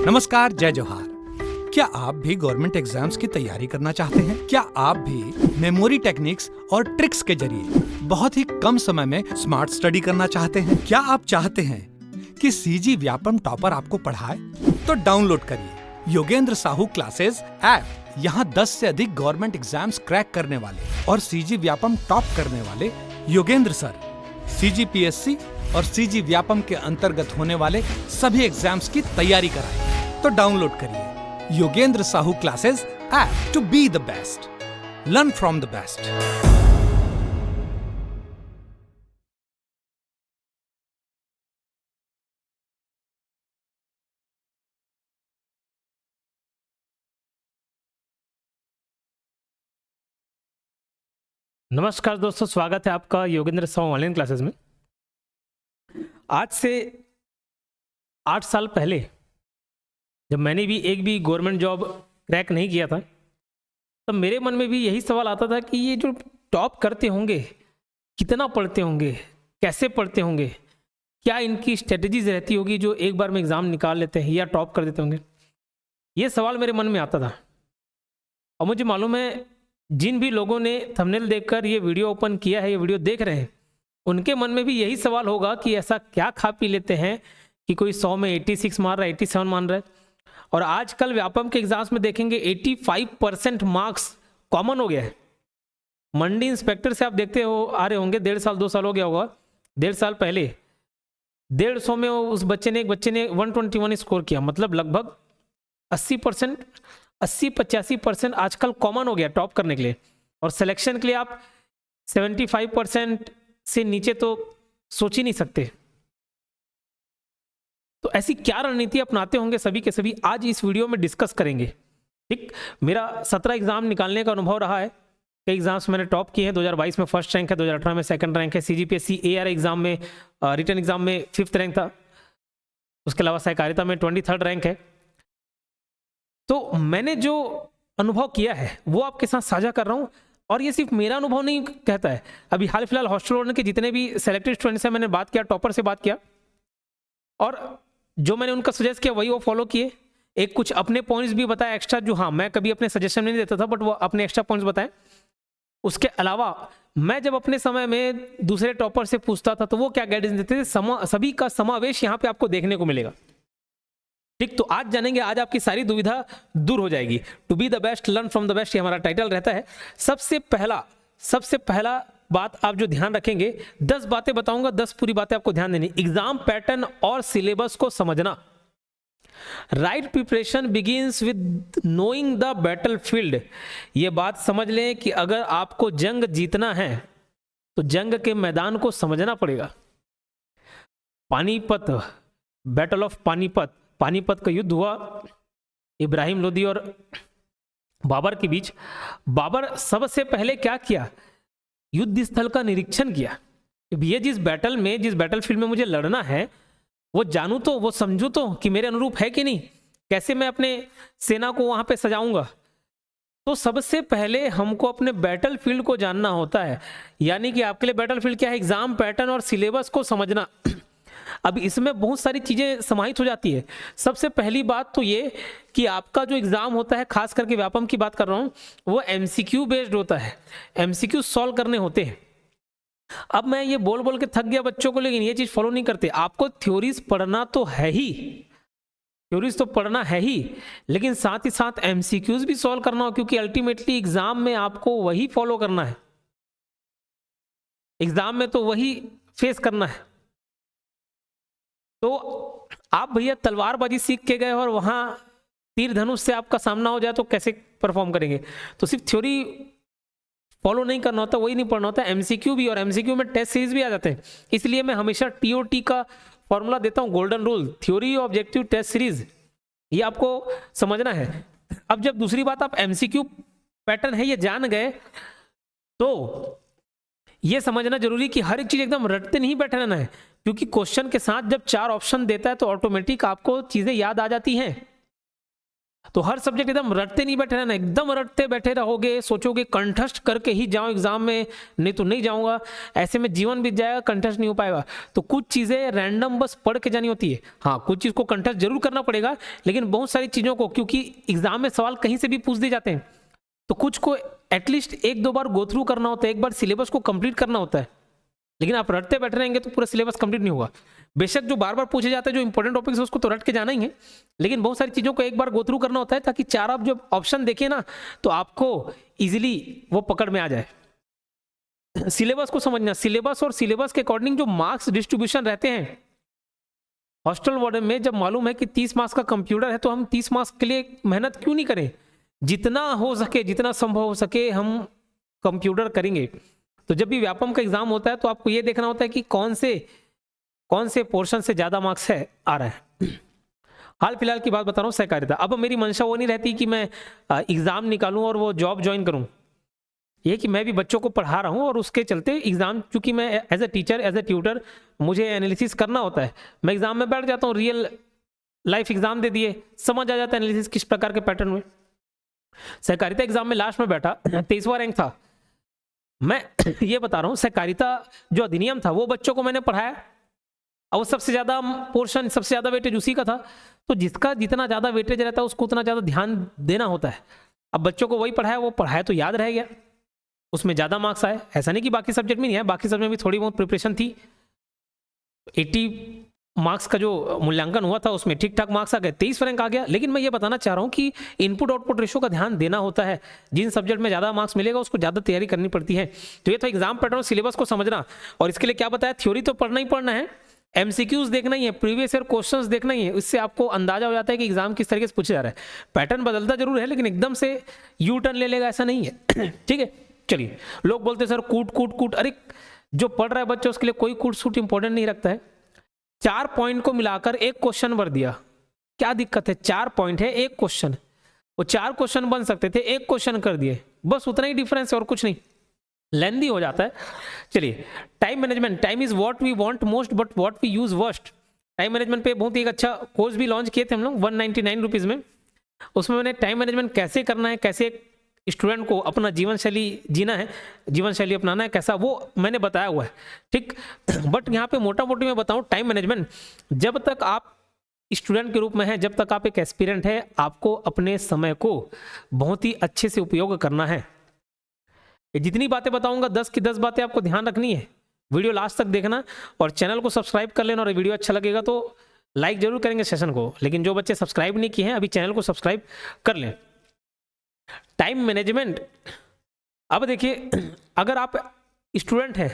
नमस्कार, जय जोहार। क्या आप भी गवर्नमेंट एग्जाम्स की तैयारी करना चाहते हैं? क्या आप भी मेमोरी टेक्निक्स और ट्रिक्स के जरिए बहुत ही कम समय में स्मार्ट स्टडी करना चाहते हैं? क्या आप चाहते हैं कि सीजी व्यापम टॉपर आपको पढ़ाए? तो डाउनलोड करिए योगेंद्र साहू क्लासेस ऐप। यहाँ 10 से अधिक गवर्नमेंट एग्जाम्स क्रैक करने वाले और सीजी व्यापम टॉप करने वाले योगेंद्र सर सीजीपीएससी और सीजी व्यापम के अंतर्गत होने वाले सभी एग्जाम्स की तैयारी कराएं। तो डाउनलोड करिए Yogendra Sahu classes app to be the best, learn from the best. नमस्कार दोस्तों, स्वागत है आपका योगेंद्र साहू ऑनलाइन क्लासेस में। आज से 8 साल पहले जब मैंने भी एक भी गवर्नमेंट जॉब क्रैक नहीं किया था, तब मेरे मन में भी यही सवाल आता था कि ये जो टॉप करते होंगे कितना पढ़ते होंगे, कैसे पढ़ते होंगे, क्या इनकी स्ट्रेटजीज रहती होगी जो एक बार में एग्ज़ाम निकाल लेते हैं या टॉप कर देते होंगे। ये सवाल मेरे मन में आता था और मुझे मालूम है जिन भी लोगों ने थंबनेल देखकर ये वीडियो ओपन किया है, ये वीडियो देख रहे हैं, उनके मन में भी यही सवाल होगा कि ऐसा क्या खा पी लेते हैं कि कोई 100 में 86 मार रहा है, 87 मान रहा है। और आजकल व्यापम के एग्जाम्स में देखेंगे 85% मार्क्स कॉमन हो गया है। मंडी इंस्पेक्टर से आप देखते हो आ रहे होंगे, 1.5 साल 2 साल हो गया होगा, 1.5 साल पहले 150 में उस बच्चे ने 121 स्कोर किया। मतलब लगभग 80%, 80-85% आजकल कॉमन हो गया टॉप करने के लिए। और सिलेक्शन के लिए आप 75% से नीचे तो सोच ही नहीं सकते। तो ऐसी क्या रणनीति अपनाते होंगे सभी के सभी, आज इस वीडियो में डिस्कस करेंगे। ठीक, मेरा 17 एग्जाम निकालने का अनुभव रहा है। कई एग्जाम्स मैंने टॉप किए हैं। 2022 में फर्स्ट रैंक है, 2018 में सेकंड रैंक है, सीजीपीएससी एआर एग्जाम में रिटन एग्जाम में 5th रैंक था। उसके अलावा सहकारिता में 23rd रैंक है। तो मैंने जो अनुभव किया है वो आपके साथ साझा कर रहा हूँ। और ये सिर्फ मेरा अनुभव नहीं कहता है। अभी हाल फिलहाल हॉस्टल वार्डन के जितने भी सेलेक्टेड स्टूडेंट्स हैं, मैंने बात किया, टॉपर से बात किया और जो मैंने उनका सजेस्ट किया वही वो फॉलो किए। एक कुछ अपने पॉइंट्स भी बताया एक्स्ट्रा, जो हाँ मैं कभी अपने सजेशन नहीं देता था, बट वो अपने एक्स्ट्रा पॉइंट्स बताए। उसके अलावा मैं जब अपने समय में दूसरे टॉपर से पूछता था तो वो क्या गाइडेंस देते थे, सभी का समावेश यहाँ पे आपको देखने को मिलेगा। ठीक, तो आज जानेंगे, आज आपकी सारी दुविधा दूर हो जाएगी। To be the best, learn from the best, ये हमारा टाइटल रहता है। सबसे पहला बात आप जो ध्यान रखेंगे, 10 बातें बताऊंगा, 10 पूरी बातें आपको ध्यान देनी। एग्जाम पैटर्न और सिलेबस को समझना। Right preparation begins with knowing the battle field. ये बात समझ लें कि अगर आपको जंग जीतना है तो जंग के मैदान को समझना पड़ेगा। पानीपत, बैटल ऑफ पानीपत का युद्ध हुआ इब्राहिम लोदी और बाबर के बीच। बाबर सबसे पहले क्या किया, युद्ध स्थल का निरीक्षण किया। ये जिस बैटल फील्ड में मुझे लड़ना है वो जानूं तो, वो समझूं तो कि मेरे अनुरूप है कि नहीं, कैसे मैं अपने सेना को वहां पे सजाऊंगा। तो सबसे पहले हमको अपने बैटल फील्ड को जानना होता है। यानी कि आपके लिए बैटल फील्ड क्या है, एग्जाम पैटर्न और सिलेबस को समझना। अब इसमें बहुत सारी चीजें समाहित हो जाती है। सबसे पहली बात तो ये कि आपका जो एग्जाम होता है, खास करके व्यापम की बात कर रहा हूं, वो एमसीक्यू बेस्ड होता है। एमसीक्यू सॉल्व करने होते हैं। अब मैं ये बोल के थक गया बच्चों को, लेकिन ये चीज फॉलो नहीं करते। आपको थ्योरीज पढ़ना तो है ही, थ्योरीज तो पढ़ना है ही, लेकिन साथ ही साथ एमसीक्यूज भी सॉल्व करना हो, क्योंकि अल्टीमेटली एग्जाम में आपको वही फॉलो करना है। एग्जाम में तो वही फेस करना है। तो आप भैया तलवारबाजी सीख के गए और वहां तीर धनुष से आपका सामना हो जाए तो कैसे परफॉर्म करेंगे। तो सिर्फ थ्योरी फॉलो नहीं करना होता, वही नहीं पढ़ना होता, एमसीक्यू भी। और एमसीक्यू में टेस्ट सीरीज भी आ जाते हैं। इसलिए मैं हमेशा टीओटी का फॉर्मूला देता हूं, golden rule, theory objective test series, ये आपको समझना है। अब जब दूसरी बात, आप एमसीक्यू पैटर्न है ये जान गए तो ये समझना जरूरी कि हर एक चीज एकदम रटते नहीं बैठे रहना है, क्योंकि क्वेश्चन के साथ जब 4 ऑप्शन देता है तो ऑटोमेटिक आपको चीजें याद आ जाती हैं। तो हर सब्जेक्ट एकदम रटते नहीं बैठे रहना, एकदम रटते बैठे रहोगे, सोचोगे कंठस्थ करके ही जाऊं एग्जाम में, नहीं तो नहीं जाऊंगा, ऐसे में जीवन बीत जाएगा, कंठस्थ नहीं हो पाएगा। तो कुछ चीज़ें रैंडम बस पढ़ के जानी होती है। हाँ, कुछ चीज़ को कंठस्थ जरूर करना पड़ेगा, लेकिन बहुत सारी चीज़ों को, क्योंकि एग्जाम में सवाल कहीं से भी पूछ दिए जाते हैं, तो कुछ को एटलीस्ट 1-2 बार गो थ्रू करना होता है, एक बार सिलेबस को कंप्लीट करना होता है। लेकिन आप रटते बैठे रहेंगे तो पूरा सिलेबस कंप्लीट नहीं होगा। बेशक जो बार बार पूछे जाते हैं, जो इंपॉर्टेंट टॉपिक्स है उसको तो रट के जाना ही है, लेकिन बहुत सारी चीज़ों को एक बार गो थ्रू करना होता है, ताकि 4 आप जब ऑप्शन देखें ना तो आपको इजीली वो पकड़ में आ जाए। सिलेबस को समझना, सिलेबस और सिलेबस के अकॉर्डिंग जो मार्क्स डिस्ट्रीब्यूशन रहते हैं हॉस्टल वार्डन में, जब मालूम है कि 30 मार्क्स का कंप्यूटर है तो हम 30 मार्क्स के लिए मेहनत क्यों नहीं करें, जितना हो सके, जितना संभव हो सके हम कंप्यूटर करेंगे। तो जब भी व्यापम का एग्जाम होता है तो आपको ये देखना होता है कि कौन से पोर्शन से ज़्यादा मार्क्स है आ रहा है। हाल फिलहाल की बात बता रहा हूँ, सहकारिता। अब मेरी मंशा वो नहीं रहती कि मैं एग्ज़ाम निकालूं और वो जॉब ज्वाइन करूं, ये कि मैं भी बच्चों को पढ़ा रहा हूं और उसके चलते एग्ज़ाम, चूंकि मैं as a teacher, as a tutor, मुझे एनालिसिस करना होता है, मैं एग्ज़ाम में बैठ जाता हूँ, रियल लाइफ एग्ज़ाम दे दिए, समझ आ जाता है एनालिसिस किस प्रकार के पैटर्न में। सहकारिता एग्ज़ाम में लास्ट में बैठा, 23वां रैंक था। मैं ये बता रहा हूँ, सहकारिता जो अधिनियम था वो बच्चों को मैंने पढ़ाया और वो सबसे ज़्यादा पोर्शन, सबसे ज़्यादा वेटेज उसी का था। तो जिसका जितना ज़्यादा वेटेज रहता है उसको उतना ज़्यादा ध्यान देना होता है। अब बच्चों को वही पढ़ाया, वो पढ़ाया तो याद रह गया, उसमें ज़्यादा मार्क्स आए। ऐसा नहीं कि बाकी सब्जेक्ट में नहीं है, बाकी सब्जेक्ट में भी थोड़ी बहुत प्रिपरेशन थी। 80 मार्क्स का जो मूल्यांकन हुआ था उसमें ठीक ठाक मार्क्स आ गए, 23 रैंक आ गया। लेकिन मैं ये बताना चाह रहा हूँ कि इनपुट आउटपुट रेशो का ध्यान देना होता है। जिन सब्जेक्ट में ज़्यादा मार्क्स मिलेगा उसको ज़्यादा तैयारी करनी पड़ती है। तो ये था एग्जाम पैटर्न, सिलेबस को समझना। और इसके लिए क्या बताया, थ्योरी तो पढ़ना ही पढ़ना है, एमसीक्यूज देखना ही है, प्रीवियस ईयर क्वेश्चंस देखना ही है। इससे आपको अंदाजा हो जाता है कि एग्जाम किस तरीके से पूछा जा रहा है। पैटर्न बदलता जरूर है, लेकिन एकदम से यू टर्न ले लेगा ऐसा नहीं है। ठीक है, चलिए। लोग बोलते हैं सर कूट, अरे जो पढ़ रहा है बच्चा उसके लिए कोई कूट सूट इंपॉर्टेंट नहीं रखता है। 4 पॉइंट को मिलाकर एक क्वेश्चन भर दिया, क्या दिक्कत है? 4 पॉइंट है, एक क्वेश्चन, वो 4 क्वेश्चन बन सकते थे, एक क्वेश्चन कर दिए, बस उतना ही डिफरेंस है और कुछ नहीं, लेंदी हो जाता है। चलिए, time management. Time is what we want most but what we use worst. Time management पे बहुत ही एक अच्छा कोर्स भी लॉन्च किए थे हम लोग 199 रुपीज़ में। उसमें मैंने टाइम मैनेजमेंट कैसे करना है, कैसे स्टूडेंट को अपना जीवन शैली जीना है, जीवन शैली अपनाना है, कैसा, वो मैंने बताया हुआ है। ठीक, बट यहाँ पे मोटा मोटी मैं बताऊँ, टाइम मैनेजमेंट, जब तक आप स्टूडेंट के रूप में हैं, जब तक आप एक एस्पिरेंट है, आपको अपने समय को बहुत ही अच्छे से उपयोग करना है। ये जितनी बातें बताऊंगा 10 की 10 बातें आपको ध्यान रखनी है। वीडियो लास्ट तक देखना और चैनल को सब्सक्राइब कर लेना। और वीडियो अच्छा लगेगा तो लाइक जरूर करेंगे सेशन को, लेकिन जो बच्चे सब्सक्राइब नहीं किए हैं अभी चैनल को सब्सक्राइब कर लें। टाइम मैनेजमेंट, अब देखिए, अगर आप स्टूडेंट हैं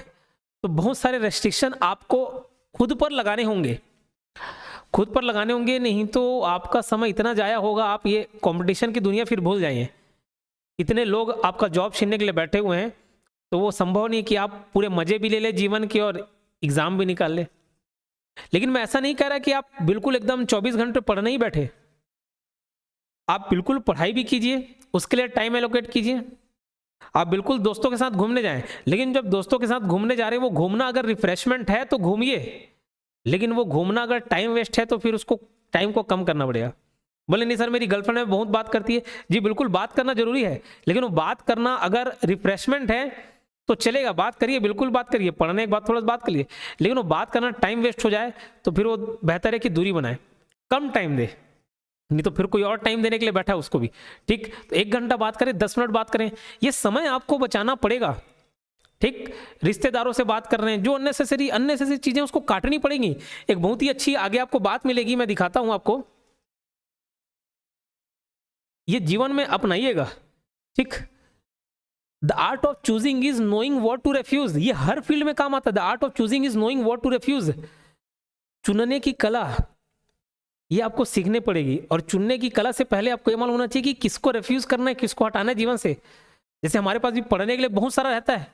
तो बहुत सारे रेस्ट्रिक्शन आपको खुद पर लगाने होंगे, खुद पर लगाने होंगे, नहीं तो आपका समय इतना जाया होगा, आप ये कंपटीशन की दुनिया फिर भूल जाइए। इतने लोग आपका जॉब छीनने के लिए बैठे हुए हैं, तो वो संभव नहीं कि आप पूरे मजे भी ले ले जीवन के और एग्जाम भी निकाल ले। लेकिन मैं ऐसा नहीं कह रहा कि आप बिल्कुल एकदम 24 घंटे पढ़ने ही बैठे, आप बिल्कुल पढ़ाई भी कीजिए, उसके लिए टाइम एलोकेट कीजिए। आप बिल्कुल दोस्तों के साथ घूमने जाएं, लेकिन जब दोस्तों के साथ घूमने जा रहे हैं, वो घूमना अगर रिफ्रेशमेंट है तो घूमिए, लेकिन वो घूमना अगर टाइम वेस्ट है तो फिर उसको टाइम को कम करना पड़ेगा। बोले नहीं सर मेरी गर्लफ्रेंड में बहुत बात करती है, जी बिल्कुल बात करना जरूरी है, लेकिन वो बात करना अगर रिफ्रेशमेंट है तो चलेगा, बात करिए, बिल्कुल बात करिए, पढ़ने के बाद थोड़ा सा बात करिए, लेकिन वो बात करना टाइम वेस्ट हो जाए तो फिर वो बेहतर है कि दूरी बनाए, कम टाइम दे, नहीं तो फिर कोई और टाइम देने के लिए बैठा है उसको भी। ठीक, तो 1 घंटा बात करें, 10 मिनट बात करें, ये समय आपको बचाना पड़ेगा। ठीक, रिश्तेदारों से बात कर रहे हैं, जो अननेसेसरी चीजें उसको काटनी पड़ेंगी। एक बहुत ही अच्छी आगे आपको बात मिलेगी, मैं दिखाता हूं आपको, ये जीवन में अपनाइएगा। ठीक, the art of choosing is knowing what to refuse. ये हर फील्ड में काम आता है। The art of choosing is knowing what to refuse. चुनने की कला, ये आपको सीखनी पड़ेगी। और चुनने की कला से पहले आपको ये मालूम होना चाहिए कि किसको रेफ्यूज करना है, किसको हटाना है जीवन से। जैसे हमारे पास भी पढ़ने के लिए बहुत सारा रहता है,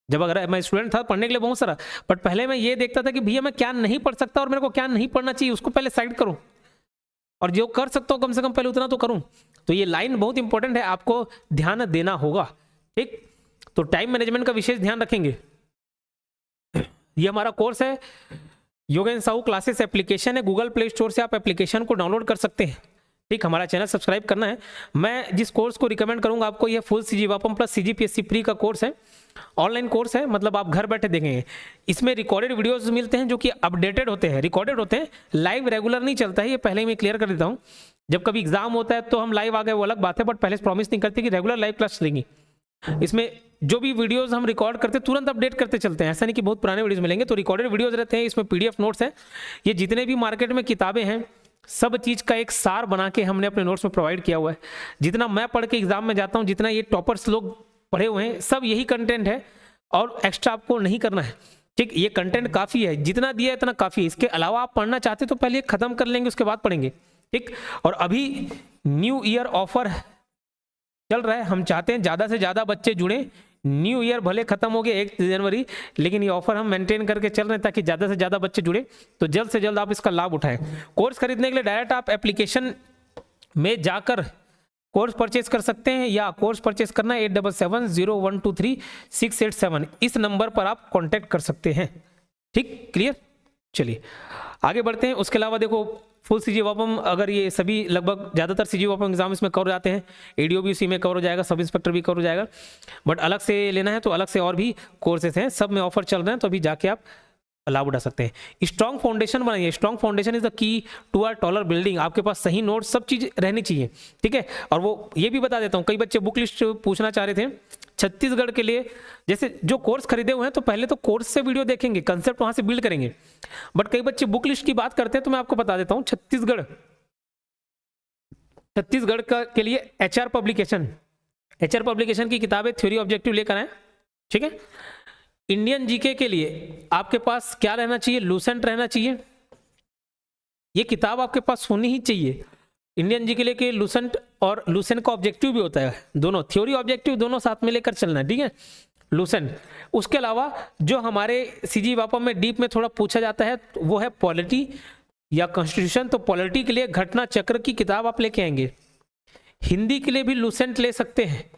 जब अगर मैं स्टूडेंट था पढ़ने के लिए बहुत सारा, बट पहले मैं ये देखता था कि भैया मैं क्या नहीं पढ़ सकता और मेरे को क्या नहीं पढ़ना चाहिए, उसको पहले साइड करूं, और जो कर सकता हूं कम से कम पहले उतना तो करूं। तो ये लाइन बहुत इंपॉर्टेंट है, आपको ध्यान देना होगा। ठीक, तो टाइम मैनेजमेंट का विशेष ध्यान रखेंगे। ये हमारा कोर्स है, योगेंद्र साहू क्लासेस एप्लीकेशन है, गूगल प्ले स्टोर से आप एप्लीकेशन को डाउनलोड कर सकते हैं। ठीक, हमारा चैनल सब्सक्राइब करना है। मैं जिस कोर्स को रिकमेंड करूंगा आपको, ये full CG Vyapam plus CGPSC pre का कोर्स है, ऑनलाइन कोर्स है, मतलब आप घर बैठे देखेंगे। इसमें रिकॉर्डेड वीडियोस मिलते हैं जो कि अपडेटेड होते हैं, रिकॉर्डेड होते हैं, लाइव रेगुलर नहीं चलता है, ये पहले ही मैं क्लियर कर देता हूँ। जब कभी एग्जाम होता है तो हम लाइव आ गए वो अलग बात है, बट पहले से प्रॉमिस नहीं करते कि रेगुलर लाइव क्लास चलेंगी। इसमें जो भी वीडियोस हम रिकॉर्ड करते हैं तुरंत अपडेट करते चलते हैं, ऐसा नहीं कि बहुत पुराने वीडियोस मिलेंगे, तो रिकॉर्डेड वीडियोस रहते हैं, इसमें पीडीएफ नोट्स हैं। ये जितने भी मार्केट में किताबें हैं सब चीज़ का एक सार बना के हमने अपने नोट्स में प्रोवाइड किया हुआ है। जितना मैं पढ़ के एग्जाम में जाता हूँ, जितना ये टॉपर्स लोग पढ़े हुए हैं, सब यही कंटेंट है और एक्स्ट्रा आपको नहीं करना है। ठीक, ये कंटेंट काफ़ी है, जितना दिया है इतना काफ़ी है। इसके अलावा आप पढ़ना चाहते तो पहले ख़त्म कर लेंगे, उसके बाद पढ़ेंगे। ठीक, और अभी न्यू ईयर ऑफर चल रहा है, हम चाहते हैं ज़्यादा से ज़्यादा बच्चे जुड़े। न्यू ईयर भले खत्म हो गया 1 जनवरी, लेकिन ये ऑफर हम मेंटेन करके चल रहे हैं ताकि ज़्यादा से ज़्यादा बच्चे जुड़े, तो जल्द से जल्द आप इसका लाभ उठाएं। कोर्स खरीदने के लिए डायरेक्ट आप एप्लीकेशन में जाकर कोर्स परचेज कर सकते हैं, या कोर्स परचेज करना 8770123687, इस नंबर पर आप कॉन्टैक्ट कर सकते हैं। ठीक, क्लियर। चलिए आगे बढ़ते हैं। उसके अलावा देखो फुल सीजी वापम, अगर ये सभी लगभग ज़्यादातर सीजी वापम एग्जाम इसमें कवर हो जाते हैं, एडीओ भी उसी में कवर हो जाएगा, सब इंस्पेक्टर भी कवर हो जाएगा, बट अलग से लेना है तो अलग से और भी कोर्सेज हैं, सब में ऑफर चल रहे हैं, तो अभी जाके आप लाभ उठा सकते हैं। स्ट्रॉन्ग फाउंडेशन बनाइए, strong foundation is the key to our taller building. आपके पास सही नोट्स सब चीज़ रहनी चाहिए, ठीक है। और वो ये भी बता देता हूँ, कई बच्चे बुक लिस्ट पूछना चाह रहे थे छत्तीसगढ़ के लिए, जैसे जो कोर्स खरीदे हुए हैं तो पहले तो कोर्स से वीडियो देखेंगे, कंसेप्ट वहाँ से बिल्ड करेंगे, बट कई बच्चे बुक लिस्ट की बात करते हैं, तो मैं आपको बता देता हूँ छत्तीसगढ़ के लिए एचआर पब्लिकेशन की किताबें थ्योरी ऑब्जेक्टिव लेकर आए, ठीक है। इंडियन जीके के लिए आपके पास क्या रहना चाहिए, लूसेंट रहना चाहिए, ये किताब आपके पास होनी ही चाहिए। इंडियन जीके के लूसेंट, और लूसेंट का ऑब्जेक्टिव भी होता है, दोनों थ्योरी ऑब्जेक्टिव दोनों साथ में लेकर चलना है, ठीक है, लूसेंट। उसके अलावा जो हमारे सीजी वापम में डीप में थोड़ा पूछा जाता है वो है पॉलिटी या कॉन्स्टिट्यूशन, तो पॉलिटी के लिए घटना चक्र की किताब आप लेके आएंगे। हिंदी के लिए भी लूसेंट ले सकते हैं,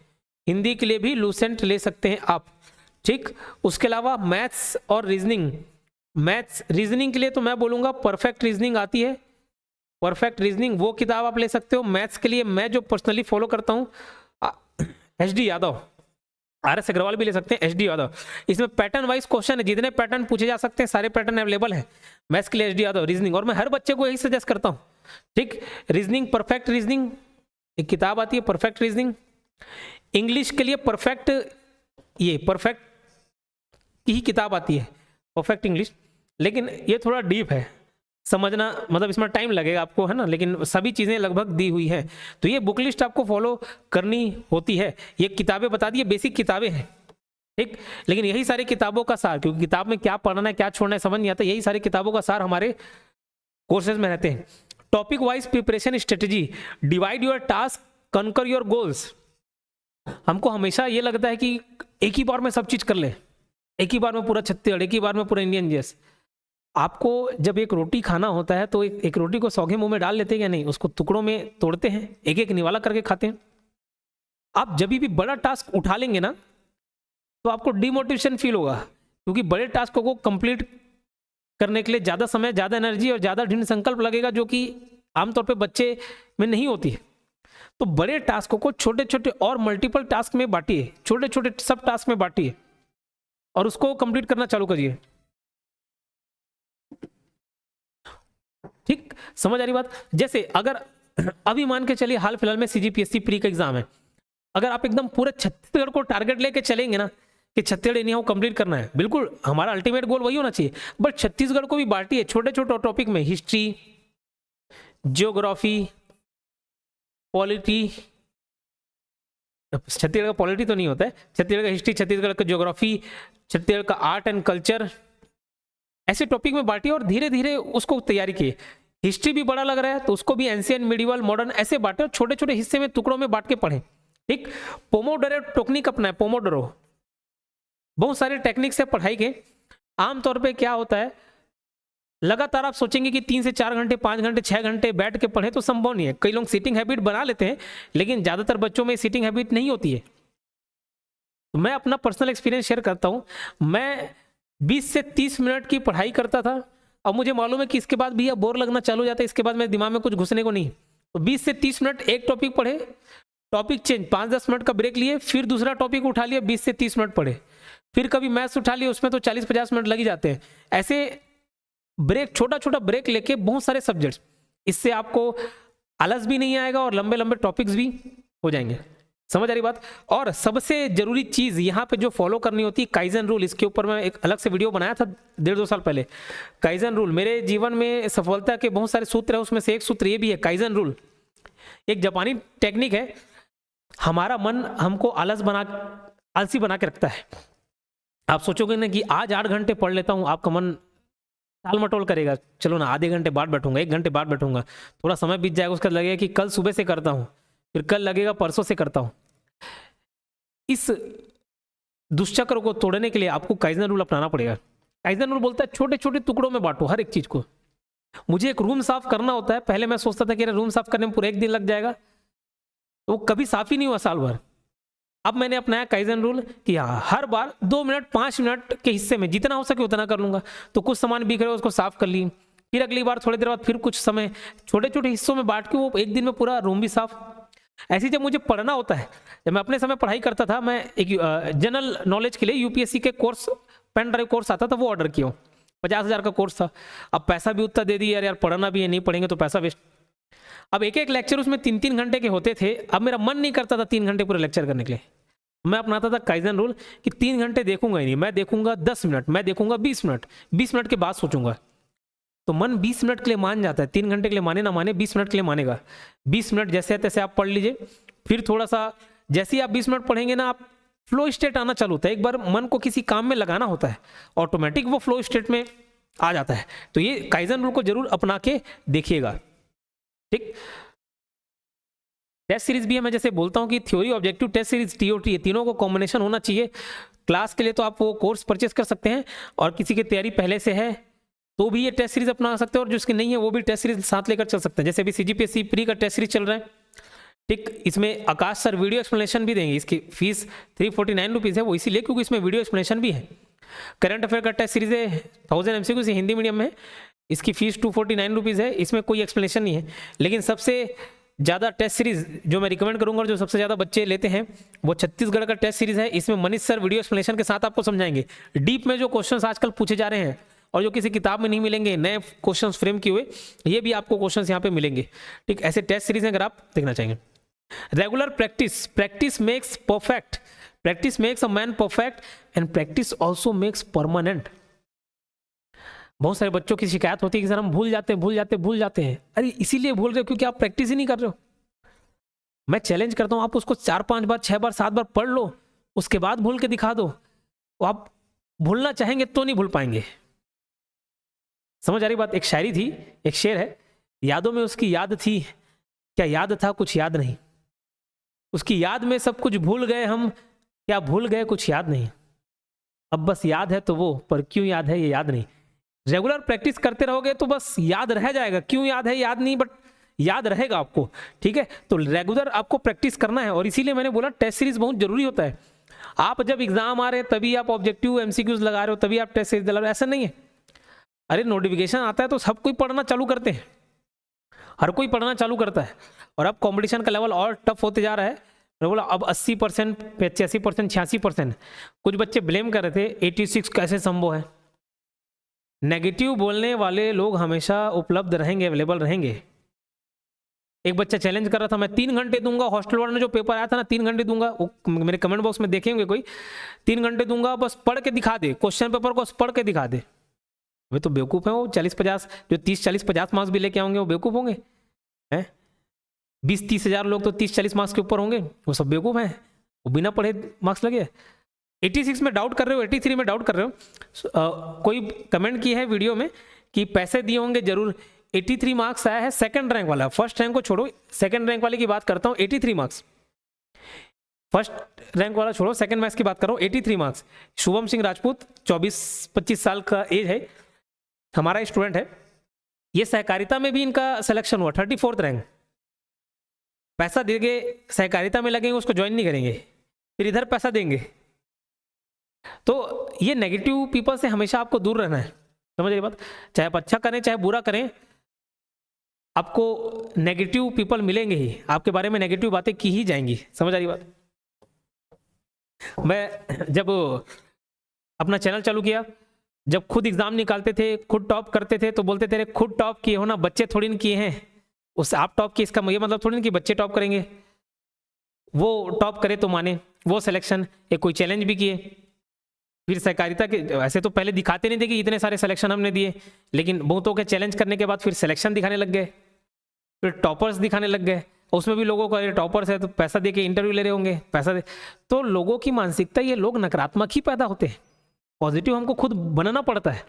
हिंदी के लिए भी लूसेंट ले सकते हैं आप, ठीक। उसके अलावा मैथ्स और रीजनिंग, मैथ्स रीजनिंग के लिए तो मैं बोलूँगा परफेक्ट रीजनिंग आती है, परफेक्ट रीजनिंग वो किताब आप ले सकते हो। मैथ्स के लिए मैं जो पर्सनली फॉलो करता हूँ HD यादव, RS अग्रवाल भी ले सकते हैं, HD यादव। इसमें पैटर्न वाइज क्वेश्चन है, जितने पैटर्न पूछे जा सकते हैं सारे पैटर्न अवेलेबल है मैथ्स के लिए, HD यादव रीजनिंग, और मैं हर बच्चे को यही सजेस्ट करता हूँ, ठीक। रीजनिंग, परफेक्ट रीजनिंग एक किताब आती है, परफेक्ट रीजनिंग। इंग्लिश के लिए परफेक्ट, ये परफेक्ट की ही किताब आती है, परफेक्ट इंग्लिश, लेकिन ये थोड़ा डीप है समझना, मतलब इसमें टाइम लगेगा आपको, है ना, लेकिन सभी चीज़ें लगभग दी हुई हैं, तो ये बुक लिस्ट आपको फॉलो करनी होती है। ये किताबें बता दी, बेसिक किताबें हैं, ठीक, लेकिन यही सारी किताबों का सार, क्योंकि किताब में क्या पढ़ना है क्या छोड़ना है समझ नहीं आता, यही सारी किताबों का सार हमारे कोर्सेज में रहते हैं। Topic wise preparation strategy, divide your task, conquer your goals. हमको हमेशा ये लगता है कि एक ही बार में सब चीज़ कर ले, एक ही बार में पूरा छत्तीसगढ़, एक ही बार में पूरा इंडियन जीएस। आपको जब एक रोटी खाना होता है तो एक रोटी को सौगे मुंह में डाल लेते हैं या नहीं, उसको टुकड़ों में तोड़ते हैं, एक एक निवाला करके खाते हैं। आप जब भी बड़ा टास्क उठा लेंगे ना तो आपको डिमोटिवेशन फील होगा, क्योंकि बड़े टास्क को कंप्लीट करने के लिए ज़्यादा समय, ज़्यादा एनर्जी और ज़्यादा दृढ़ संकल्प लगेगा, जो कि आमतौर पर बच्चे में नहीं होती है। तो बड़े टास्क को छोटे छोटे और मल्टीपल टास्क में बांटिए, छोटे छोटे सब टास्क में बांटिए और उसको कंप्लीट करना चालू करिए, ठीक, समझ आ रही बात। जैसे अगर अभी मान के चलिए हाल फिलहाल में सीजीपीएससी प्री का एग्जाम है, अगर आप एकदम पूरे छत्तीसगढ़ को टारगेट लेके चलेंगे ना कि छत्तीसगढ़ एनीहाउ कंप्लीट करना है, बिल्कुल हमारा अल्टीमेट गोल वही होना चाहिए, बट छत्तीसगढ़ को भी बांटिए छोटे छोटे टॉपिक में, हिस्ट्री, जियोग्राफी, पॉलिटी, छत्तीसगढ़ का पॉलिटी तो नहीं होता है, छत्तीसगढ़ का हिस्ट्री, छत्तीसगढ़ का ज्योग्राफी, छत्तीसगढ़ का आर्ट एंड कल्चर, ऐसे टॉपिक में बांटिए और धीरे धीरे उसको तैयारी किए। हिस्ट्री भी बड़ा लग रहा है तो उसको भी एंशिएंट, मिडिवल, मॉडर्न ऐसे बांटे और छोटे छोटे हिस्से में, टुकड़ों में बांट के पढ़ें, ठीक। पोमोडोरो टेक्निक अपना है, पोमोडोरो, बहुत सारे टेक्निक से पढ़ाई के। आमतौर पे क्या होता है, लगातार आप सोचेंगे कि 3 से 4 घंटे, 5 घंटे, 6 घंटे बैठ के पढ़े, तो संभव नहीं है। कई लोग सीटिंग हैबिट बना लेते हैं, लेकिन ज़्यादातर बच्चों में सीटिंग हैबिट नहीं होती है। तो मैं अपना पर्सनल एक्सपीरियंस शेयर करता हूँ, मैं 20 से 30 मिनट की पढ़ाई करता था, अब मुझे मालूम है कि इसके बाद भी अब बोर लगना चालू हो जाता है, इसके बाद मेरे दिमाग में कुछ घुसने को नहीं, तो 20 से 30 मिनट एक टॉपिक पढ़े, टॉपिक चेंज, 5-10 मिनट का ब्रेक लिए, फिर दूसरा टॉपिक उठा लिया, 20 से 30 मिनट पढ़े, फिर कभी मैथ्स उठा लिया, उसमें तो 40-50 मिनट लग ही जाते हैं। ऐसे ब्रेक, छोटा छोटा ब्रेक लेके बहुत सारे सब्जेक्ट्स, इससे आपको आलस भी नहीं आएगा और लंबे लंबे टॉपिक्स भी हो जाएंगे। समझ आ रही बात? और सबसे जरूरी चीज यहाँ पे जो फॉलो करनी होती है, काइजन रूल। इसके ऊपर मैं एक अलग से वीडियो बनाया था 1.5-2 साल पहले। काइजन रूल मेरे जीवन में सफलता के बहुत सारे सूत्र है, उसमें से एक सूत्र ये भी है, काइजन रूल। एक जापानी टेक्निक है, हमारा मन हमको आलसी बना के रखता है। आप सोचोगे ना कि आज 8 घंटे पढ़ लेता हूँ, आपका मन टाल मटोल करेगा, चलो ना आधे घंटे बाद बैठूंगा, 1 घंटे बाद बैठूंगा, थोड़ा समय बीत जाएगा, उसका लगेगा कि कल सुबह से करता हूँ, फिर कल लगेगा परसों से करता हूँ। इस दुष्चक्र को तोड़ने के लिए आपको काइजन रूल अपनाना पड़ेगा। काइजन रूल बोलता है छोटे छोटे टुकड़ों में बांटो हर एक चीज को। मुझे एक रूम साफ करना होता है, पहले मैं सोचता था कि रूम साफ करने में पूरा 1 दिन लग जाएगा, तो वो कभी साफ ही नहीं हुआ साल भर। अब मैंने अपनाया काइजन रूल कि हाँ, हर बार 2 मिनट 5 मिनट के हिस्से में जितना हो सके उतना कर लूंगा। तो कुछ सामान बिखरे उसको साफ कर ली, फिर अगली बार थोड़ी देर बाद फिर कुछ समय छोटे छोटे हिस्सों में बांट के वो 1 दिन में पूरा रूम भी साफ। ऐसे जब मुझे पढ़ना होता है, जब मैं अपने समय पढ़ाई करता था, मैं एक जनरल नॉलेज के लिए यूपीएससी के कोर्स, पेन ड्राइव कोर्स आता था, वो ऑर्डर किया हूँ। 50,000 का कोर्स था। अब पैसा भी उतना दे दिया, यार पढ़ना भी है, नहीं पढ़ेंगे तो पैसा वेस्ट। अब एक एक लेक्चर उसमें 3-3 घंटे के होते थे। अब मेरा मन नहीं करता था 3 घंटे पूरे लेक्चर करने के लिए। मैं अपनाता था काइजन रूल कि 3 घंटे देखूंगा ही नहीं, मैं देखूंगा 10 मिनट, मैं देखूंगा 20 मिनट, 20 मिनट के बाद सोचूंगा। तो मन 20 मिनट के लिए मान जाता है, 3 घंटे के लिए माने ना माने, 20 मिनट के लिए मानेगा। 20 मिनट जैसे तैसे आप पढ़ लीजिए, फिर थोड़ा सा जैसे ही आप 20 मिनट पढ़ेंगे ना, आप फ्लो स्टेट आना चालू होता है। एक बार मन को किसी काम में लगाना होता है, ऑटोमेटिक वो फ्लो स्टेट में आ जाता है। तो ये काइजन रूल को जरूर अपना के देखिएगा, ठीक। टेस्ट सीरीज भी है, मैं जैसे बोलता हूँ कि theory, objective, test series, TOT, तीनों को कॉम्बिनेशन होना चाहिए। क्लास के लिए तो आप वो कोर्स परचेस कर सकते हैं, और किसी की तैयारी पहले से है तो भी ये टेस्ट सीरीज अपना सकते हैं, और जिसकी नहीं है वो भी टेस्ट सीरीज साथ लेकर चल सकते हैं। जैसे अभी सीजीपीएससी प्री का टेस्ट सीरीज चल रहा है, ठीक। इसमें आकाश सर वीडियो एक्सप्लेनेशन भी देंगे। इसकी फीस 349 रुपीज़ है, वो इसीलिए क्योंकि इसमें वीडियो एक्सप्लेनेशन भी है। करंट अफेयर का टेस्ट सीरीज है, 1000 MCQ से हिंदी मीडियम में, इसकी फीस 249 रुपीज़ है। इसमें कोई एक्सप्लेनेशन नहीं है। लेकिन सबसे ज़्यादा टेस्ट सीरीज जो मैं रिकमेंड करूंगा और जो सबसे ज़्यादा बच्चे लेते हैं, वो छत्तीसगढ़ का टेस्ट सीरीज है। इसमें मनीष सर वीडियो एक्सप्लेनेशन के साथ आपको समझाएंगे डीप में जो क्वेश्चंस आजकल पूछे जा रहे हैं और जो किसी किताब में नहीं मिलेंगे, नए क्वेश्चंस फ्रेम किए हुए, ये भी आपको क्वेश्चंस यहाँ पे मिलेंगे, ठीक। ऐसे टेस्ट सीरीज हैं अगर आप देखना चाहेंगे। Regular practice, practice makes perfect, practice makes a man perfect, and practice also makes permanent. बहुत सारे बच्चों की शिकायत होती है कि सर हम भूल जाते हैं। अरे इसीलिए भूल रहे हो क्योंकि आप प्रैक्टिस ही नहीं कर रहे हो। मैं चैलेंज करता हूं, आप उसको 4-5 बार, 6 बार, 7 बार पढ़ लो, उसके बाद भूल के दिखा दो। तो आप भूलना चाहेंगे तो नहीं भूल पाएंगे। समझ आ रही बात? एक शायरी थी, एक शेर है, यादों में उसकी याद थी, क्या याद था कुछ याद नहीं, उसकी याद में सब कुछ भूल गए हम, क्या भूल गए कुछ याद नहीं, अब बस याद है तो वो, पर क्यों याद है ये याद नहीं। रेगुलर प्रैक्टिस करते रहोगे तो बस याद रह जाएगा, क्यों याद है याद नहीं, बट याद रहेगा आपको, ठीक है। तो रेगुलर आपको प्रैक्टिस करना है, और इसीलिए मैंने बोला टेस्ट सीरीज बहुत जरूरी होता है। आप जब एग्जाम आ रहे हैं तभी आप ऑब्जेक्टिव एमसीक्यूज लगा रहे हो, तभी आप टेस्ट सीरीज लगा रहे हो, ऐसा नहीं है। अरे नोटिफिकेशन आता है तो सब कोई पढ़ना चालू करते हैं, हर कोई पढ़ना चालू करता है, और अब कंपटीशन का लेवल और टफ होते जा रहा है। मैं बोला अब 80%, 85%, 86%। कुछ बच्चे ब्लेम कर रहे थे 86 कैसे संभव है। नेगेटिव बोलने वाले लोग हमेशा उपलब्ध रहेंगे, अवेलेबल रहेंगे। एक बच्चा चैलेंज कर रहा था, मैं 3 घंटे दूंगा, हॉस्टल वाले ने जो पेपर आया था ना 3 घंटे दूंगा, वो मेरे कमेंट बॉक्स में देखेंगे कोई, 3 घंटे दूंगा, बस पढ़ के दिखा दे, क्वेश्चन पेपर को पढ़ के दिखा दे। वे तो बेवकूफ़ है वो, 40-50 जो 30-40-50 मार्क्स भी लेके आएंगे वो बेवकूफ़ होंगे हैं। 20-30 हज़ार लोग तो 30-40 मार्क्स के ऊपर होंगे, वो सब बेवकूफ़ हैं, वो बिना पढ़े मार्क्स लगे। 86 में डाउट कर रहे हो, 83 में डाउट कर रहे हो। कोई कमेंट की है वीडियो में कि पैसे दिए होंगे जरूर। 83 मार्क्स आया है सेकंड रैंक वाला, फर्स्ट रैंक को छोड़ो, सेकंड रैंक वाले की बात करता हूँ। 83 मार्क्स, फर्स्ट रैंक वाला छोड़ो, सेकंड मैथ्स की बात कर रहा हूँ। 83 मार्क्स। शुभम सिंह राजपूत 24-25 साल का एज है, हमारा स्टूडेंट है। ये सहकारिता में भी इनका सिलेक्शन हुआ, 34th रैंक। पैसा देंगे सहकारिता में लगेंगे, उसको ज्वाइन नहीं करेंगे, फिर इधर पैसा देंगे। तो ये नेगेटिव पीपल से हमेशा आपको दूर रहना है, समझ रही बात। चाहे आप अच्छा करें चाहे बुरा करें, आपको नेगेटिव पीपल मिलेंगे ही, आपके बारे में नेगेटिव बातें की ही जाएंगी। समझ आ रही बात? मैं जब अपना चैनल चालू किया, जब खुद एग्जाम निकालते थे, खुद टॉप करते थे, तो बोलते थे खुद टॉप किए हो ना, बच्चे थोड़ी न किए हैं। उससे आप टॉप किए इसका ये मतलब थोड़ी ना कि बच्चे टॉप करेंगे, वो टॉप करे तो माने, वो सिलेक्शन। एक कोई चैलेंज भी किए, फिर सहकारिता के ऐसे तो पहले दिखाते नहीं थे कि इतने सारे सिलेक्शन हमने दिए, लेकिन बहुतों के चैलेंज करने के बाद फिर सिलेक्शन दिखाने लग गए, फिर टॉपर्स दिखाने लग गए। उसमें भी लोगों को अरे टॉपर्स है तो पैसा दे के इंटरव्यू ले रहे होंगे, पैसा दे। तो लोगों की मानसिकता, ये लोग नकारात्मक ही पैदा होते हैं, पॉजिटिव हमको खुद बनाना पड़ता है।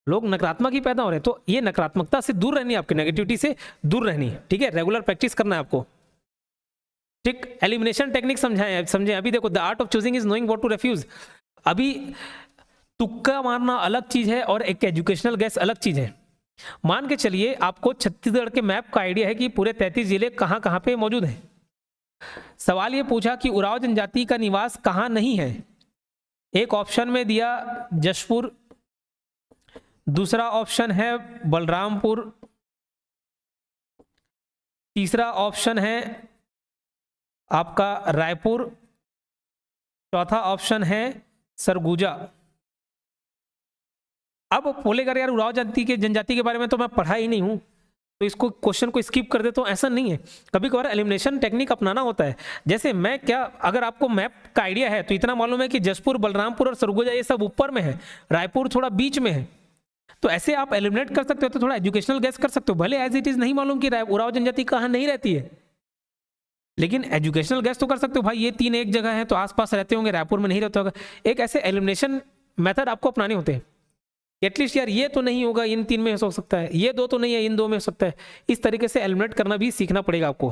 लोग नकारात्मक ही पैदा हो रहे हैं, तो ये नकारात्मकता से दूर रहनी है, आपकी नेगेटिविटी से दूर रहनी है। ठीक है, रेगुलर प्रैक्टिस करना है आपको। ठीक, एलिमिनेशन टेक्निक समझें। अभी देखो, the art of choosing is knowing what to refuse. अभी तुक्का मारना अलग चीज है और एक एजुकेशनल गैस अलग चीज है। मान के चलिए आपको छत्तीसगढ़ के मैप का आइडिया है कि पूरे 33 जिले कहां कहां पे मौजूद हैं। सवाल ये पूछा कि उराव जनजाति का निवास कहां नहीं है। एक ऑप्शन में दिया जशपुर, दूसरा ऑप्शन है बलरामपुर, तीसरा ऑप्शन है आपका रायपुर, चौथा ऑप्शन है सरगुजा। अब बोलेगा यार उराव जनजाति के बारे में तो मैं पढ़ा ही नहीं हूं, तो इसको क्वेश्चन को स्किप कर दे। तो ऐसा नहीं है, कभी कभार एलिमिनेशन टेक्निक अपनाना होता है। जैसे मैं क्या, अगर आपको मैप का आइडिया है तो इतना मालूम है कि जशपुर, बलरामपुर और सरगुजा ये सब ऊपर में है, रायपुर थोड़ा बीच में है, तो ऐसे आप एलिमिनेट कर सकते हो। तो थोड़ा एजुकेशनल गैस कर सकते हो, भले एज इट इज नहीं मालूम कि उराव जनजाति कहाँ नहीं रहती है, लेकिन एजुकेशनल गैस तो कर सकते हो। भाई ये 3 एक जगह है तो आसपास रहते होंगे, रायपुर में नहीं रहते होगा। एक ऐसे एलिमिनेशन मेथड आपको अपनाने होते हैं। एटलीस्ट यार ये तो नहीं होगा, इन 3 में हो सकता है, ये 2 तो नहीं है, इन 2 में हो सकता है। इस तरीके से एलिमिनेट करना भी सीखना पड़ेगा आपको।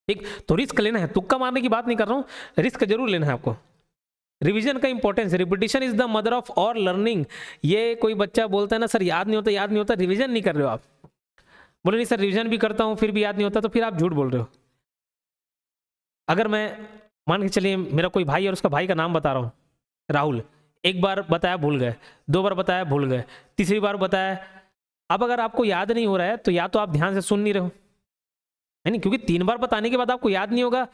ठीक, तो रिस्क लेना है, तुक्का मारने की बात नहीं कर रहा हूं, रिस्क जरूर लेना है आपको। रिवीजन का importance, repetition is the mother of all learning. ये कोई बच्चा बोलता है ना सर याद नहीं होता, याद नहीं होता, रिवीजन नहीं कर रहे हो आप। बोले नहीं सर रिवीजन भी करता हूं फिर भी याद नहीं होता, तो फिर आप झूठ बोल रहे हो। अगर मैं मान के चलिए मेरा कोई भाई और उसका भाई का नाम बता रहा हूं, राहुल, एक बार बताया भूल गए, 2 बार बताया भूल गए, तीसरी बार बताया। अब अगर आपको याद नहीं हो रहा है तो या तो आप ध्यान से सुन नहीं रहे हो, है नहीं, क्योंकि 3 बार बताने के बाद आपको याद नहीं होगा,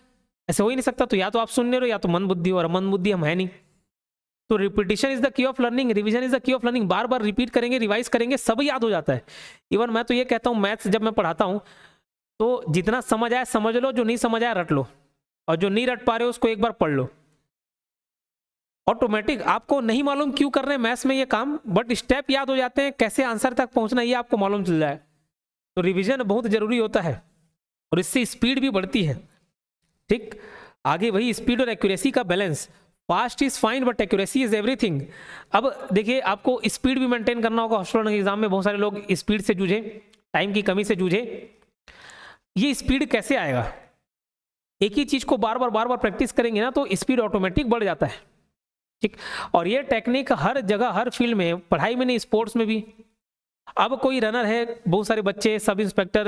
ऐसे हो ही नहीं सकता। तो या तो आप सुन नहीं रहे हो या तो मंद बुद्धि हो, और मंद बुद्धि हम है नहीं। तो रिपीटिशन इज द की of learning, revision is the की of learning. Bar bar repeat करेंगे, रिवाइज करेंगे, सब याद हो जाता है। इवन मैं तो ये कहता हूँ, मैथ्स जब मैं पढ़ाता हूँ तो जितना समझ आया समझ लो, जो नहीं समझ आया रट लो, और जो नहीं रट पा रहे हो उसको एक बार पढ़ लो। ऑटोमेटिक आपको नहीं मालूम क्यों कर रहे हैं मैथ्स में ये काम, बट स्टेप याद हो जाते हैं, कैसे आंसर तक पहुंचना ये आपको मालूम चल जाए। तो रिवीजन बहुत जरूरी होता है और इससे स्पीड भी बढ़ती है। ठीक, आगे वही स्पीड और एक्यूरेसी का balance. Fast is fine but accuracy is everything. अब देखिए आपको स्पीड भी मेंटेन करना होगा। हॉस्टल के एग्जाम में बहुत सारे लोग स्पीड से जूझे, टाइम की कमी से जूझे। ये स्पीड कैसे आएगा? एक ही चीज को बार बार प्रैक्टिस करेंगे ना तो स्पीड ऑटोमेटिक बढ़ जाता है। ठीक, और ये टेक्निक हर जगह, हर फील्ड में, पढ़ाई में नहीं, स्पोर्ट्स में भी। अब कोई रनर है, बहुत सारे बच्चे सब इंस्पेक्टर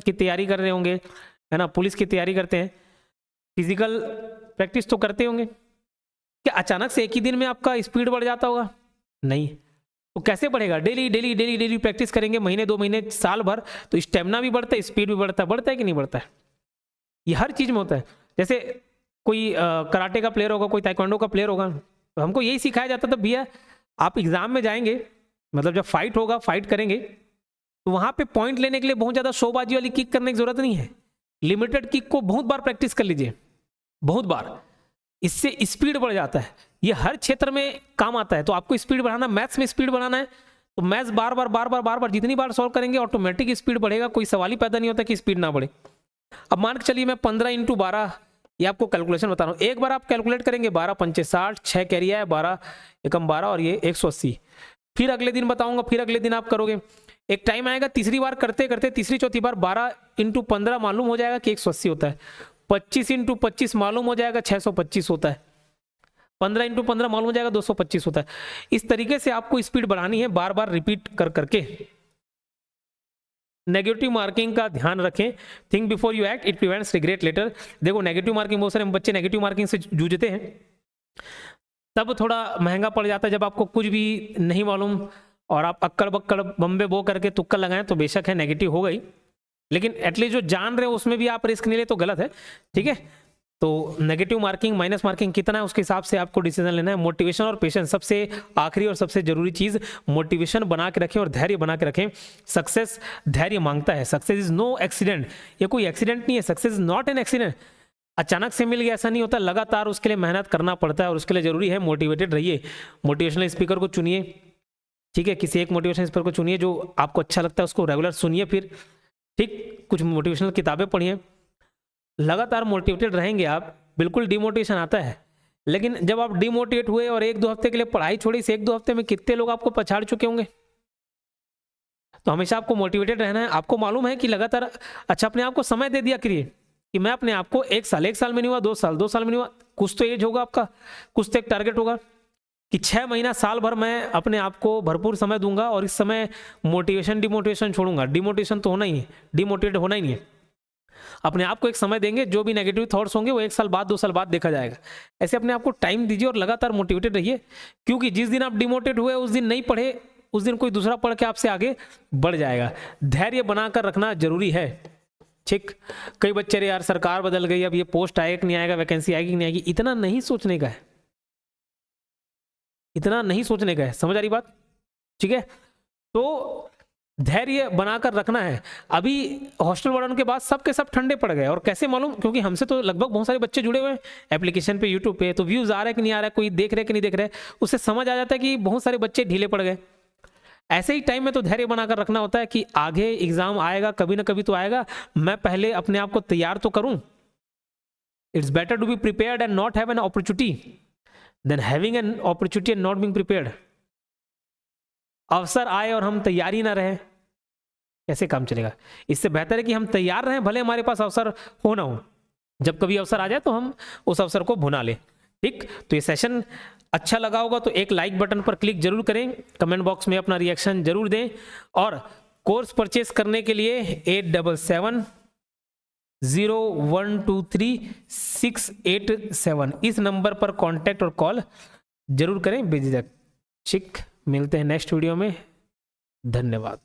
की तैयारी कर रहे होंगे, है ना, पुलिस की तैयारी करते हैं, फिजिकल प्रैक्टिस तो करते होंगे। क्या अचानक से एक ही दिन में आपका स्पीड बढ़ जाता होगा? नहीं। तो कैसे बढ़ेगा? Daily daily daily daily practice करेंगे, महीने 2 महीने साल भर, तो स्टेमिना भी बढ़ता है, स्पीड भी बढ़ता है कि नहीं बढ़ता है? ये हर चीज में होता है। जैसे कोई कराटे का प्लेयर होगा, कोई ताइक्वांडो का प्लेयर होगा, तो हमको यही सिखाया जाता था, भैया आप एग्जाम में जाएंगे, मतलब जब फाइट होगा, फाइट करेंगे, तो वहां पे पॉइंट लेने के लिए बहुत ज्यादा शोबाजी वाली किक करने की जरूरत नहीं है। लिमिटेड किक को बहुत बार प्रैक्टिस कर लीजिए, बहुत बार, इससे स्पीड बढ़ जाता है। ये हर क्षेत्र में काम आता है। तो आपको स्पीड बढ़ाना, मैथ्स में स्पीड बढ़ाना है, तो मैथ्स बार बार जितनी बार सॉल्व करेंगे ऑटोमेटिक स्पीड बढ़ेगा। कोई सवाल ही पैदा नहीं होता कि स्पीड ना बढ़े। अब मान के चलिए मैं 15 × 12 ये आपको कैलकुलेशन बता रहा हूँ। एक बार आप कैलकुलेट करेंगे, 12 × 5 = 60, 6 कैरी है, 12 × 12 और ये 180। फिर अगले दिन बताऊंगा, फिर अगले दिन आप करोगे। एक टाइम आएगा तीसरी बार करते करते, तीसरी चौथी बार 12 × 15 मालूम हो जाएगा कि 180 होता है, 25 × 25 मालूम हो जाएगा 625 होता है, 15 × 15 मालूम हो जाएगा 225 होता है। इस तरीके से आपको स्पीड बढ़ानी है, बार बार रिपीट कर करके। नेगेटिव मार्किंग का ध्यान रखें। Think before you act, it prevents regret later. देखो नेगेटिव मार्किंग, बहुत सारे बच्चे नेगेटिव मार्किंग से जूझते हैं, तब थोड़ा महंगा पड़ जाता है जब आपको कुछ भी नहीं मालूम और आप अक्कड़ बक्कड़ बम्बे बो करके तुक्कड़ लगाएं तो बेशक है नेगेटिव हो गई, लेकिन एटलीस्ट जो जान रहे हो उसमें भी आप रिस्क नहीं ले तो गलत है, ठीक है। तो नेगेटिव मार्किंग, माइनस मार्किंग कितना है उसके हिसाब से आपको डिसीजन लेना है। मोटिवेशन और पेशेंस, सबसे आखिरी और सबसे जरूरी चीज, मोटिवेशन बना के रखें और धैर्य बना के रखें। सक्सेस धैर्य मांगता है। सक्सेस इज नो एक्सीडेंट, ये कोई एक्सीडेंट नहीं है। Success is not an accident, अचानक से मिल गया ऐसा नहीं होता, लगातार उसके लिए मेहनत करना पड़ता है और उसके लिए जरूरी है मोटिवेटेड रहिए। मोटिवेशनल स्पीकर को चुनिए, ठीक है, किसी एक मोटिवेशनल स्पीकर को चुनिए जो आपको अच्छा लगता है, उसको रेगुलर सुनिए, फिर ठीक कुछ मोटिवेशनल किताबें पढ़िए। लगातार मोटिवेटेड रहेंगे आप, बिल्कुल डिमोटिवेशन आता है, लेकिन जब आप डिमोटिवेट हुए और 1-2 हफ्ते के लिए पढ़ाई छोड़ी, इस 1-2 हफ्ते में कितने लोग आपको पछाड़ चुके होंगे। तो हमेशा आपको मोटिवेटेड रहना है। आपको मालूम है कि लगातार अच्छा अपने आप को समय दे दिया करिए कि मैं अपने आप को 1 साल में नहीं हुआ, 2 साल में नहीं हुआ, कुछ तो एज होगा आपका, कुछ तो एक टारगेट होगा कि 6 महीना साल भर मैं अपने आप को भरपूर समय दूंगा और इस समय मोटिवेशन डिमोटिवेशन छोड़ूंगा। डिमोटिवेशन तो होना ही है, डिमोटिवेट होना ही नहीं है। अपने आप को एक समय देंगे, जो भी नेगेटिव थॉट्स होंगे वो 1 साल बाद 2 साल बाद देखा जाएगा। ऐसे अपने आप को टाइम दीजिए और लगातार मोटिवेटेड रहिए, क्योंकि जिस दिन आप डिमोटिवेट हुए, उस दिन नहीं पढ़े, उस दिन कोई दूसरा पढ़ के आपसे आगे बढ़ जाएगा। धैर्य बनाकर रखना जरूरी है, ठीक। कई बच्चे रे यार सरकार बदल गई, अब ये पोस्ट आएगा कि नहीं आएगा, वैकेंसी आएगी कि नहीं आएगी, इतना नहीं सोचने का है, इतना नहीं सोचने का है, समझ आ रही बात, ठीक है। तो धैर्य बनाकर रखना है। अभी हॉस्टल वार्डन के बाद सबके सब ठंडे पड़ गए, और कैसे मालूम, क्योंकि हमसे तो लगभग बहुत सारे बच्चे जुड़े हुए हैं एप्लीकेशन पे, यूट्यूब पे, तो व्यूज आ रहा है कि नहीं आ रहा है, कोई देख रहे कि नहीं देख रहे, उससे समझ आ जाता है कि बहुत सारे बच्चे ढीले पड़ गए। ऐसे ही टाइम में तो धैर्य बनाकर रखना होता है कि आगे एग्जाम आएगा, कभी ना कभी तो आएगा, मैं पहले अपने आप को तैयार तो करूं। It's better to be prepared and not have an opportunity than having an opportunity and not being prepared. अवसर आए और हम तैयार ही ना रहे, कैसे काम चलेगा। इससे बेहतर है कि हम तैयार रहें, भले हमारे पास अवसर हो ना हो, जब कभी अवसर आ जाए तो हम उस अवसर को भुना लें, ठीक। तो ये सेशन अच्छा लगा होगा तो एक लाइक बटन पर क्लिक जरूर करें, कमेंट बॉक्स में अपना रिएक्शन जरूर दें, और कोर्स परचेस करने के लिए 8770123687 इस नंबर पर कांटेक्ट और कॉल जरूर करें बेझिझक, ठीक। मिलते हैं नेक्स्ट वीडियो में, धन्यवाद।